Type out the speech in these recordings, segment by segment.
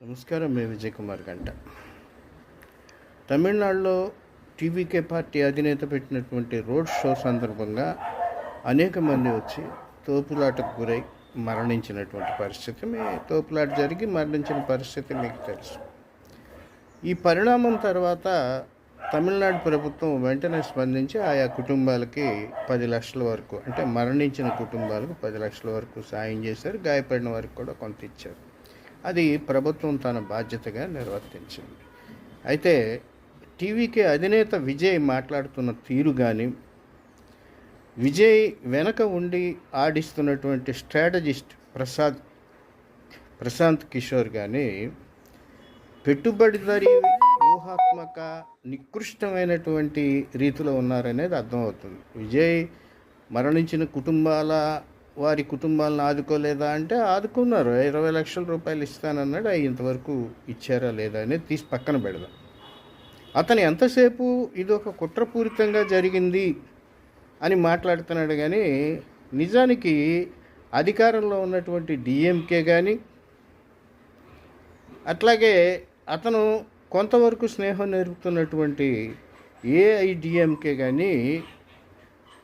నమస్కారం. మేము విజయ్ కుమార్ గంట. తమిళనాడులో టీవీకే పార్టీ అధినేత పెట్టినటువంటి రోడ్ షో సందర్భంగా అనేక మంది వచ్చి తోపులాటకు గురై మరణించినటువంటి పరిస్థితి, తోపులాట జరిగి మరణించిన పరిస్థితి మీకు తెలుసు. ఈ పరిణామం తర్వాత తమిళనాడు ప్రభుత్వం వెంటనే స్పందించి ఆయా కుటుంబాలకి 10 లక్షల వరకు, అంటే మరణించిన కుటుంబాలకు 10 లక్షల వరకు సాయం చేశారు. గాయపడిన వారికి కూడా కొంత ఇచ్చారు. అది ప్రభుత్వం తన బాధ్యతగా నిర్వర్తించింది. అయితే టీవీకే అధినేత విజయ్ మాట్లాడుతున్న తీరు కానీ, విజయ్ వెనక ఉండి ఆడిస్తున్నటువంటి స్ట్రాటజిస్ట్ ప్రశాంత్ కిషోర్ కానీ పెట్టుబడిదారీ ఊహాత్మక నికృష్టమైనటువంటి రీతిలో ఉన్నారనేది అర్థమవుతుంది. విజయ్ మరణించిన వారి కుటుంబాలను ఆదుకోలేదా అంటే ఆదుకున్నారు. 20 లక్షల రూపాయలు ఇస్తానన్నాడు. ఇంతవరకు ఇచ్చారా లేదా అనేది తీసి పక్కన పెడదాం. అతను ఎంతసేపు ఇది ఒక కుట్రపూరితంగా జరిగింది అని మాట్లాడుతున్నాడు. కానీ నిజానికి అధికారంలో ఉన్నటువంటి డిఎంకే కానీ, అట్లాగే అతను కొంతవరకు స్నేహం నేర్పుతున్నటువంటి ఏఐడిఎంకే కానీ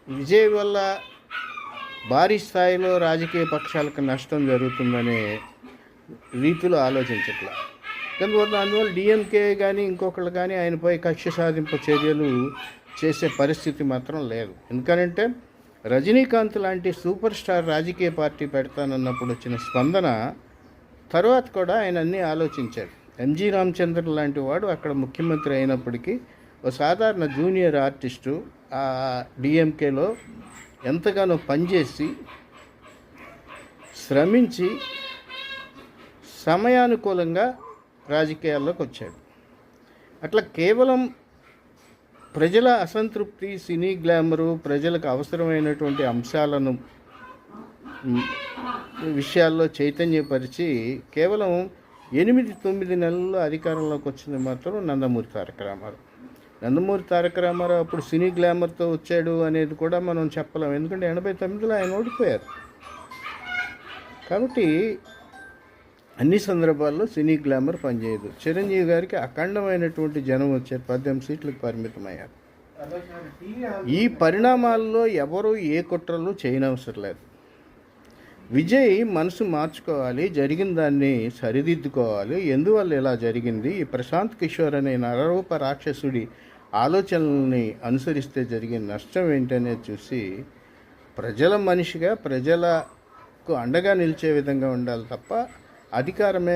విజయ్ వల్ల భారీ స్థాయిలో రాజకీయ పక్షాలకు నష్టం జరుగుతుందనే రీతిలో ఆలోచించట్లా. అందువల్ల డిఎంకే కానీ ఇంకొకళ్ళు కానీ ఆయనపై కక్ష సాధింపు చర్యలు చేసే పరిస్థితి మాత్రం లేదు. ఎందుకనంటే రజనీకాంత్ లాంటి సూపర్ స్టార్ రాజకీయ పార్టీ పెడతానన్నప్పుడు వచ్చిన స్పందన తర్వాత కూడా ఆయన అన్నీ ఆలోచించాడు. ఎంజి రామచంద్రన్ లాంటి వాడు అక్కడ ముఖ్యమంత్రి అయినప్పటికీ ఓ సాధారణ జూనియర్ ఆర్టిస్టు ఆ డిఎంకేలో ఎంతగానో పనిచేసి శ్రమించి సమయానుకూలంగా రాజకీయాల్లోకి వచ్చాడు. అట్లా కేవలం ప్రజల అసంతృప్తి, సినీ గ్లామరు, ప్రజలకు అవసరమైనటువంటి అంశాలను విషయాల్లో చైతన్యపరిచి కేవలం 8-9 నెలల్లో అధికారంలోకి వచ్చింది మాత్రం నందమూరి తారక రామారావు అప్పుడు సినీ గ్లామర్తో వచ్చాడు అనేది కూడా మనం చెప్పలేం. ఎందుకంటే 89లో ఆయన ఓడిపోయారు. కాబట్టి అన్ని సందర్భాల్లో సినీ గ్లామర్ పనిచేయదు. చిరంజీవి గారికి అఖండమైనటువంటి జనం వచ్చారు, 18 సీట్లకు పరిమితమయ్యారు. ఈ పరిణామాల్లో ఎవరు ఏ కుట్రలు చేయనవసరం లేదు. విజయ్ మనసు మార్చుకోవాలి, జరిగిన దాన్ని సరిదిద్దుకోవాలి. ఎందువల్ల ఇలా జరిగింది, ఈ ప్రశాంత్ కిషోర్ అనే నరరూప రాక్షసుడి ఆలోచనల్ని అనుసరిస్తే జరిగిన నష్టం ఏంటనేది చూసి ప్రజల మనిషిగా ప్రజలకు అండగా నిలిచే విధంగా ఉండాలి తప్ప అధికారమే